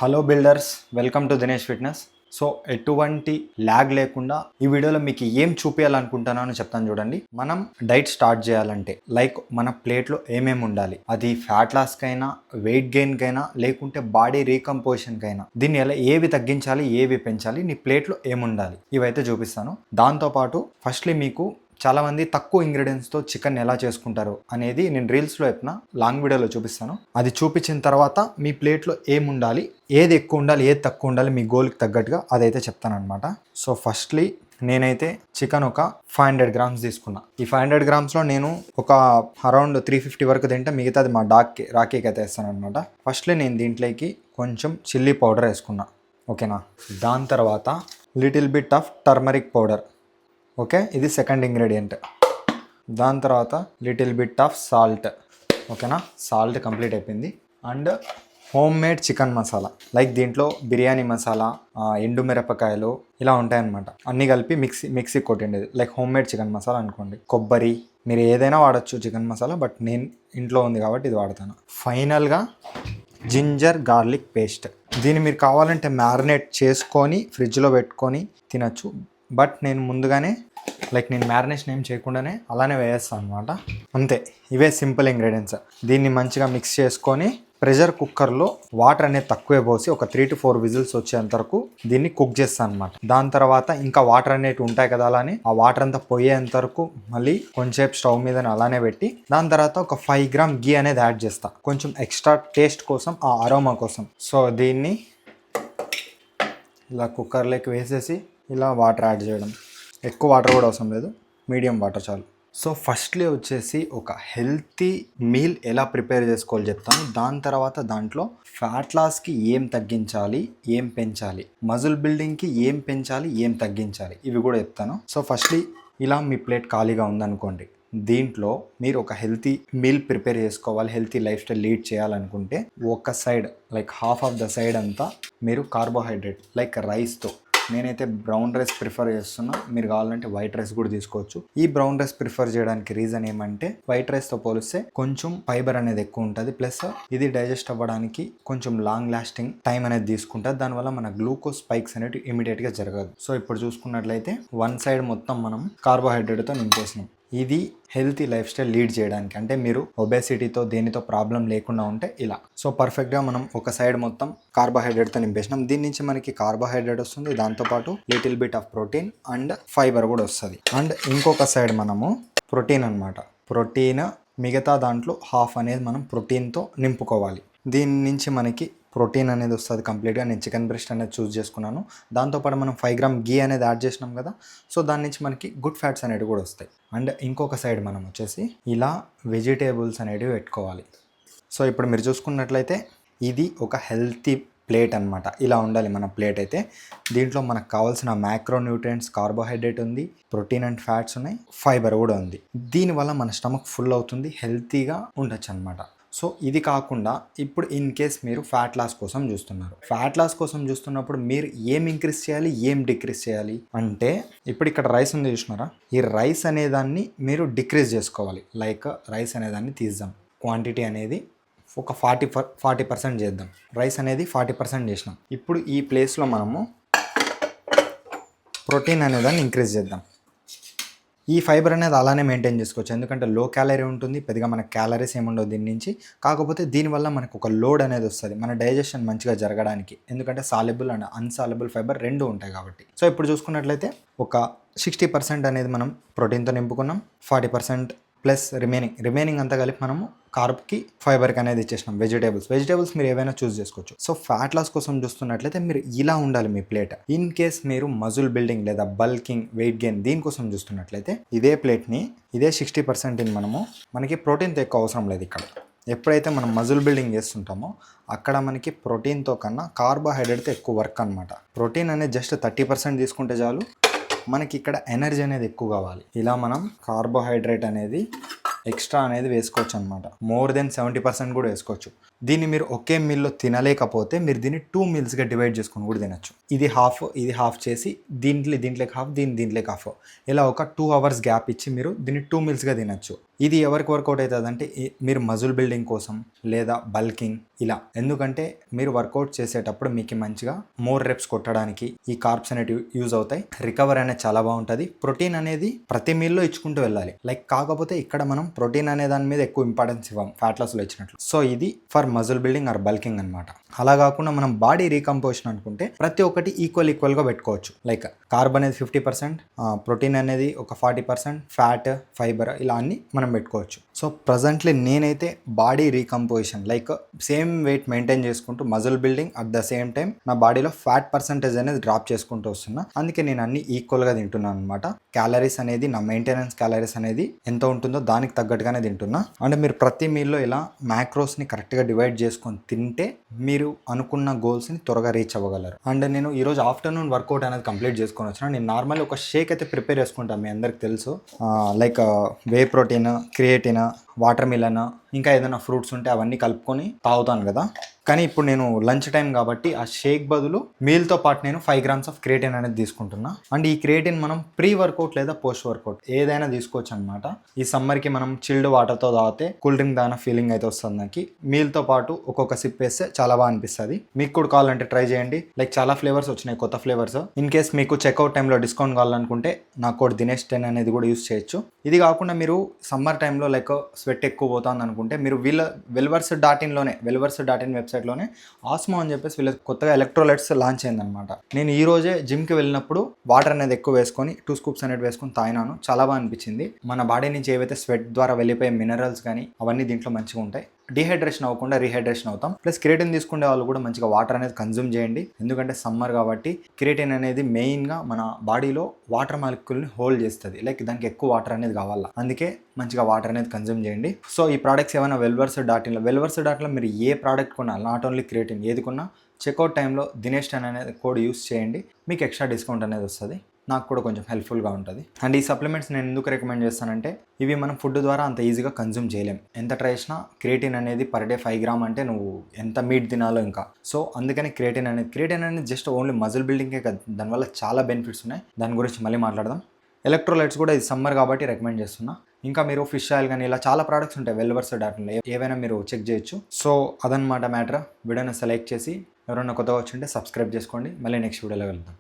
Hello builders, welcome to Dinesh fitness. So ఎటువంటి lag లేకుండా ఈ వీడియోలో మీకు ఏం చూపించాలనుకుంటున్నానో అని చెప్తాను చూడండి. మనం డైట్ స్టార్ట్ చేయాలంటే మన ప్లేట్లో ఏమేమి ఉండాలి, అది ఫ్యాట్ లాస్కైనా వెయిట్ గెయిన్కైనా లేకుంటే బాడీ రీకంపోజిషన్కైనా దీన్ని ఏవి తగ్గించాలి ఏవి పెంచాలి, నీ ప్లేట్లో ఏముండాలి ఇవైతే చూపిస్తాను. దాంతోపాటు ఫస్ట్లీ మీకు చాలామంది తక్కువ ఇంగ్రీడియంట్స్తో చికెన్ ఎలా చేసుకుంటారు అనేది నేను రీల్స్లో చెప్పిన లాంగ్ వీడియోలో చూపిస్తాను. అది చూపించిన తర్వాత మీ ప్లేట్లో ఏముండాలి, ఏది ఎక్కువ ఉండాలి ఏది తక్కువ ఉండాలి మీ గోల్కి తగ్గట్టుగా అదైతే చెప్తానమాట. సో ఫస్ట్లీ నేనైతే చికెన్ ఒక 500 గ్రామ్స్ తీసుకున్నా. ఈ 500 గ్రామ్స్లో నేను ఒక అరౌండ్ 350 వరకు తింటే మిగతాది మా రాఖీకి అయితే వేస్తాను అనమాట. ఫస్ట్లీ నేను దీంట్లోకి కొంచెం చిల్లీ పౌడర్ వేసుకున్నా, ఓకేనా. దాని తర్వాత little bit of turmeric powder, okay, ఇది సెకండ్ ఇంగ్రీడియంట్. దాని తర్వాత లిటిల్ బిట్ ఆఫ్ సాల్ట్, ఓకేనా. సాల్ట్ కంప్లీట్ అయిపోయింది. And home made chicken masala, like దీంట్లో బిర్యానీ మసాలా, ఎండు మిరపకాయలు ఇలా ఉంటాయన్నమాట. అన్నీ కలిపి మిక్సీ కొట్టిండేది, like home made chicken masala అనుకోండి. కొబ్బరి, మీరు ఏదైనా వాడచ్చు చికెన్ మసాలా, బట్ నేను ఇంట్లో ఉంది కాబట్టి ఇది వాడతాను. ఫైనల్గా జింజర్ గార్లిక్ పేస్ట్. దీన్ని మీరు కావాలంటే మ్యారినేట్ చేసుకొని ఫ్రిడ్జ్లో పెట్టుకొని తినచ్చు, బట్ నేను ముందుగానే నేను మ్యారినేషన్ ఏం చేయకుండానే అలానే వేస్తాను అనమాట. అంతే, ఇవే సింపుల్ ఇంగ్రీడియంట్స్. దీన్ని మంచిగా మిక్స్ చేసుకొని ప్రెషర్ కుక్కర్లో వాటర్ అనేది తక్కువే పోసి ఒక 3 to 4 విజిల్స్ వచ్చేంత వరకు దీన్ని కుక్ చేస్తాను అనమాట. దాని తర్వాత ఇంకా వాటర్ అనేవి ఉంటాయి కదా, అలానే ఆ వాటర్ అంతా పోయేంత వరకు మళ్ళీ కొంచెంసేపు స్టవ్ మీద అలానే పెట్టి దాని తర్వాత ఒక 5 grams గీ అనేది యాడ్ చేస్తా, కొంచెం ఎక్స్ట్రా టేస్ట్ కోసం, ఆ అరోమా కోసం. సో దీన్ని ఇలా కుక్కర్లోకి వేసేసి ఇలా వాటర్ యాడ్ చేయడం. ఎక్కువ వాటర్ కూడా అవసరం లేదు, మీడియం వాటర్ చాలు. సో ఫస్ట్లీ వచ్చేసి ఒక హెల్తీ మీల్ ఎలా ప్రిపేర్ చేసుకోవాలి చెప్తాను. దాని తర్వాత దాంట్లో ఫ్యాట్ లాస్కి ఏం తగ్గించాలి ఏం పెంచాలి, మజిల్ బిల్డింగ్కి ఏం పెంచాలి ఏం తగ్గించాలి, ఇవి కూడా చెప్తాను. సో ఫస్ట్లీ ఇలా మీ ప్లేట్ ఖాళీగా ఉందనుకోండి, దీంట్లో మీరు ఒక హెల్తీ మీల్ ప్రిపేర్ చేసుకోవాలి, హెల్తీ లైఫ్ స్టైల్ లీడ్ చేయాలనుకుంటే ఒక side like half of the side అంతా మీరు కార్బోహైడ్రేట్ లైక్ రైస్తో, నేనైతే బ్రౌన్ రైస్ ప్రిఫర్ చేస్తున్నా, మీరు కావాలంటే వైట్ రైస్ కూడా తీసుకోవచ్చు. ఈ బ్రౌన్ రైస్ ప్రిఫర్ చేయడానికి రీజన్ ఏమంటే వైట్ రైస్తో పోలిస్తే కొంచెం ఫైబర్ అనేది ఎక్కువ ఉంటుంది, ప్లస్ ఇది డైజెస్ట్ అవ్వడానికి కొంచెం లాంగ్ లాస్టింగ్ టైం అనేది తీసుకుంటుంది. దానివల్ల మన గ్లూకోజ్ స్పైక్స్ అనేవి ఇమీడియట్గా జరగదు. సో ఇప్పుడు చూసుకున్నట్లయితే వన్ సైడ్ మొత్తం మనం కార్బోహైడ్రేట్తో నింపేసినాం. ఇది హెల్తీ లైఫ్ స్టైల్ లీడ్ చేయడానికి, అంటే మీరు ఒబేసిటీతో దేనితో ప్రాబ్లం లేకుండా ఉంటే ఇలా. సో పర్ఫెక్ట్గా మనం ఒక సైడ్ మొత్తం కార్బోహైడ్రేట్తో నింపేసినాం. దీని నుంచి మనకి కార్బోహైడ్రేట్ వస్తుంది, దాంతోపాటు little bit of protein and fibre కూడా వస్తుంది. అండ్ ఇంకొక సైడ్ మనము ప్రోటీన్ అనమాట, ప్రోటీన్ మిగతా దాంట్లో హాఫ్ అనేది మనం ప్రోటీన్తో నింపుకోవాలి. దీని నుంచి మనకి ప్రోటీన్ అనేది వస్తుంది కంప్లీట్గా. నేను చికెన్ బ్రెస్ట్ అనేది చూస్ చేసుకున్నాను. దాంతోపాటు మనం 5 grams గీ అనేది యాడ్ చేసినాం కదా, సో దాని నుంచి మనకి గుడ్ ఫ్యాట్స్ అనేవి కూడా వస్తాయి. అండ్ ఇంకొక సైడ్ మనం వచ్చేసి ఇలా వెజిటేబుల్స్ అనేవి పెట్టుకోవాలి. సో ఇప్పుడు మీరు చూసుకున్నట్లయితే ఇది ఒక హెల్తీ ప్లేట్ అనమాట. ఇలా ఉండాలి మన ప్లేట్ అయితే. దీంట్లో మనకు కావాల్సిన మ్యాక్రో న్యూట్రియంట్స్, కార్బోహైడ్రేట్ ఉంది, ప్రోటీన్ అండ్ ఫ్యాట్స్ ఉన్నాయి, ఫైబర్ కూడా ఉంది. దీనివల్ల మన స్టమక్ ఫుల్ అవుతుంది, హెల్తీగా ఉండొచ్చు అనమాట. సో ఇది కాకుండా ఇప్పుడు ఇన్ కేస్ మీరు ఫ్యాట్ లాస్ కోసం చూస్తున్నారు, ఫ్యాట్ లాస్ కోసం చూస్తున్నప్పుడు మీరు ఏం ఇంక్రీజ్ చేయాలి ఏం డిక్రీజ్ చేయాలి అంటే, ఇప్పుడు ఇక్కడ రైస్ ఉంది చూసినారా, ఈ రైస్ అనేదాన్ని మీరు డిక్రీజ్ చేసుకోవాలి. లైక్ రైస్ అనేదాన్ని తీద్దాం, క్వాంటిటీ అనేది ఒక 40% చేద్దాం. రైస్ అనేది 40% చేసినాం. ఇప్పుడు ఈ ప్లేస్లో మనము ప్రోటీన్ అనేదాన్ని ఇంక్రీజ్ చేద్దాం. ఈ ఫైబర్ అనేది అలానే మెయింటైన్ చేసుకోవచ్చు, ఎందుకంటే లో క్యాలరీ ఉంటుంది, పెద్దగా మనకు క్యాలరీస్ ఏముండవు దీని నుంచి. కాకపోతే దీనివల్ల మనకు ఒక లోడ్ అనేది వస్తుంది మన డైజెషన్ మంచిగా జరగడానికి, ఎందుకంటే సాల్యుబుల్ అండ్ అన్సాల్యుబుల్ ఫైబర్ రెండు ఉంటాయి కాబట్టి. సో ఇప్పుడు చూసుకున్నట్లయితే ఒక 60% అనేది మనం ప్రోటీన్తో నింపుకున్నాం, 40% ప్లస్ రిమైనింగ్ అంతా కలిపి మనము కార్బ్కి ఫైబర్కి అనేది ఇచ్చేసినాం. వెజిటేబుల్స్ మీరు ఏవైనా చూస్ చేసుకోవచ్చు. సో ఫ్యాట్ లాస్ కోసం చూస్తున్నట్లయితే మీరు ఇలా ఉండాలి మీ ప్లేట్. ఇన్ కేస్ మీరు మజిల్ బిల్డింగ్ లేదా బల్కింగ్, వెయిట్ గెయిన్ దీనికోసం చూస్తున్నట్లయితే ఇదే ప్లేట్ని ఇదే 60% మనకి ప్రోటీన్తో ఎక్కువ అవసరం లేదు. ఇక్కడ ఎప్పుడైతే మనం మజిల్ బిల్డింగ్ చేస్తుంటామో అక్కడ మనకి ప్రోటీన్తో కన్నా కార్బోహైడ్రేట్తో ఎక్కువ వర్క్ అనమాట. ప్రోటీన్ అనేది జస్ట్ 30% తీసుకుంటే చాలు, మనకి ఇక్కడ ఎనర్జీ అనేది ఎక్కువ కావాలి. ఇలా మనం కార్బోహైడ్రేట్ అనేది ఎక్స్ట్రా అనేది వేసుకోవచ్చు అనమాట. మోర్ దెన్ 70% కూడా వేసుకోవచ్చు. దీన్ని మీరు ఒకే మీల్లో తినలేకపోతే మీరు దీన్ని 2 మీల్స్గా డివైడ్ చేసుకొని కూడా తినచ్చు. ఇది హాఫ్ చేసి దీంట్లోకి హాఫ్, దీంట్లోకి హాఫ్, ఇలా ఒక 2 అవర్స్ గ్యాప్ ఇచ్చి మీరు దీన్ని 2 మీల్స్గా తినచ్చు. ఇది ఎవరికి వర్కౌట్ అవుతుంది అంటే మీరు మజిల్ బిల్డింగ్ కోసం లేదా బల్కింగ్ ఇలా. ఎందుకంటే మీరు వర్కౌట్ చేసేటప్పుడు మీకు మంచిగా మోర్ రెప్స్ కొట్టడానికి ఈ కార్బ్స్ అనేటివి యూజ్ అవుతాయి. రికవర్ అనేది చాలా బాగుంటుంది. ప్రోటీన్ అనేది ప్రతి మీల్లో ఇచ్చుకుంటూ వెళ్ళాలి. కాకపోతే ఇక్కడ మనం ప్రోటీన్ అనే దాని మీద ఎక్కువ ఇంపార్టెన్స్ ఇవ్వం ఫ్యాట్ లాస్లో ఇచ్చినట్లు. సో ఇది for muscle building or bulking అనమాట. అలా కాకుండా మనం బాడీ రీకంపోజిషన్ అనుకుంటే ప్రతి ఒక్కటి ఈక్వల్గా పెట్టుకోవచ్చు. కార్బ్ అనేది 50%, ప్రోటీన్ అనేది ఒక 40%, ఫ్యాట్, ఫైబర్ ఇలా అన్ని మనం పెట్టుకోవచ్చు. సో ప్రజెంట్లీ నేనైతే బాడీ రీకంపోజిషన్ సేమ్ వెయిట్ మెయింటైన్ చేసుకుంటూ muscle building at the same time నా బాడీలో ఫ్యాట్ పర్సంటేజ్ అనేది డ్రాప్ చేసుకుంటూ వస్తున్నా. అందుకే నేను అన్ని ఈక్వల్గా తింటున్నాను అనమాట. క్యాలరీస్ అనేది నా మెయింటెనెన్స్ క్యాలరీస్ అనేది ఎంత ఉంటుందో దానికి తగ్గట్టుగానే తింటున్నా. అంటే మీరు ప్రతి మీల్లో ఇలా మ్యాక్రోస్ని కరెక్ట్గా డివైడ్ చేసుకొని తింటే మీరు అనుకున్న గోల్స్ని త్వరగా రీచ్ అవ్వగలరు. అండ్ నేను ఈరోజు ఆఫ్టర్నూన్ వర్కౌట్ అనేది కంప్లీట్ చేసుకొని వచ్చిన. నేను నార్మల్ ఒక షేక్ అయితే ప్రిపేర్ చేసుకుంటాను, మీ అందరికి తెలుసు. Whey protein, creatine, water melon, ఇంకా ఏదైనా ఫ్రూట్స్ ఉంటే అవన్నీ కలుపుకొని తాగుతాను కదా. కానీ ఇప్పుడు నేను లంచ్ టైం కాబట్టి ఆ షేక్ బదులు మీల్తో పాటు నేను 5 grams ఆఫ్ క్రియేటిన్ అనేది తీసుకుంటున్నా. అండ్ ఈ క్రియేటిన్ మనం ప్రీ వర్కౌట్ లేదా పోస్ట్ వర్కౌట్ ఏదైనా తీసుకోవచ్చు అనమాట. ఈ సమ్మర్కి మనం చిల్డ్ వాటర్తో తాగితే కూల్ డ్రింక్ దాని ఫీలింగ్ అయితే వస్తుంది నాకు. మీల్తో పాటు ఒక్కొక్క సిప్ వేస్తే చాలా బాగా అనిపిస్తుంది. మీకు కూడా కావాలంటే ట్రై చేయండి. చాలా ఫ్లేవర్స్ వచ్చినాయి, కొత్త ఫ్లేవర్స్. ఇన్ కేస్ మీకు చెక్అవుట్ టైంలో డిస్కౌంట్ కావాలనుకుంటే నా కోడ్ Dinesh 10 అనేది కూడా యూస్ చేయొచ్చు. ఇది కాకుండా మీరు సమ్మర్ టైంలో స్వెట్ ఎక్కువ పోతుంది అనుకుంటే మీరు వెల్వర్స్.in వెబ్సైట్లోనే ఆస్మో అని చెప్పేసి వీళ్ళకి కొత్తగా ఎలక్ట్రోలైట్స్ లాంచ్ అయిందనమాట. నేను ఈ రోజే జిమ్కి వెళ్ళినప్పుడు వాటర్ అనేది ఎక్కువ వేసుకొని 2 scoops అనేది వేసుకొని తాగినాను. చాలా బాగా అనిపించింది. మన బాడీ నుంచి ఏవైతే స్వెట్ ద్వారా వెళ్ళిపోయే మినరల్స్ కానీ అవన్నీ దీంట్లో మంచిగా ఉంటాయి. డీహైడ్రేషన్ అవ్వకుండా రీహైడ్రేషన్ అవుతాం. ప్లస్ క్రియేటిన్ తీసుకునే వాళ్ళు కూడా మంచిగా వాటర్ అనేది కన్జ్యూమ్ చేయండి. ఎందుకంటే సమ్మర్ కాబట్టి క్రియేటిన్ అనేది మెయిన్గా మన బాడీలో వాటర్ మాలిక్యూల్ని హోల్డ్ చేస్తుంది. దానికి ఎక్కువ వాటర్ అనేది కావాలా, అందుకే మంచిగా వాటర్ అనేది కన్జ్యూమ్ చేయండి. సో ఈ ప్రోడక్ట్స్ ఏమైనా వెల్వర్స్.in మీరు ఏ ప్రోడక్ట్ కొన్నా, నాట్ ఓన్లీ క్రియేటిన్, ఏది కొన్నా చెక్అవుట్ టైంలో Dinesh 10 అనేది కోడ్ యూస్ చేయండి. మీకు ఎక్స్ట్రా డిస్కౌంట్ అనేది వస్తుంది. నాకు కూడా కొంచెం హెల్ప్ఫుల్గా ఉంటుంది. అండ్ ఈ సప్లిమెంట్స్ నేను ఎందుకు రికమెండ్ చేస్తానంటే ఇవి మనం ఫుడ్ ద్వారా అంత ఈజీగా కన్జ్యూమ్ చేయలేం. ఎంత ట్రై చేసినా క్రియేటిన్ అనేది పర్ డే 5 grams అంటే నువ్వు ఎంత మీట్ తినాలో ఇంకా. సో అందుకని క్రియేటిన్ అనేది జస్ట్ ఓన్లీ మజిల్ బిల్డింగే కదా, దానివల్ల చాలా బెనిఫిట్స్ ఉన్నాయి. దాని గురించి మళ్ళీ మాట్లాడదాం. ఎలక్ట్రోలైట్స్ కూడా ఇది సమ్మర్ కాబట్టి రికమెండ్ చేస్తున్నా. ఇంకా మీరు ఫిష్ ఆయిల్ కానీ ఇలా చాలా ప్రోడక్ట్స్ ఉంటాయి వెల్వర్స్.in, ఏవైనా మీరు చెక్ చేయొచ్చు. సో అదనమాట మ్యాటర్. వీడియోని సెలెక్ట్ చేసి ఎవరైనా కొత్తగా వచ్చింటే సబ్స్క్రైబ్ చేసుకోండి. మళ్ళీ నెక్స్ట్ వీడియోలో వెళ్దాం.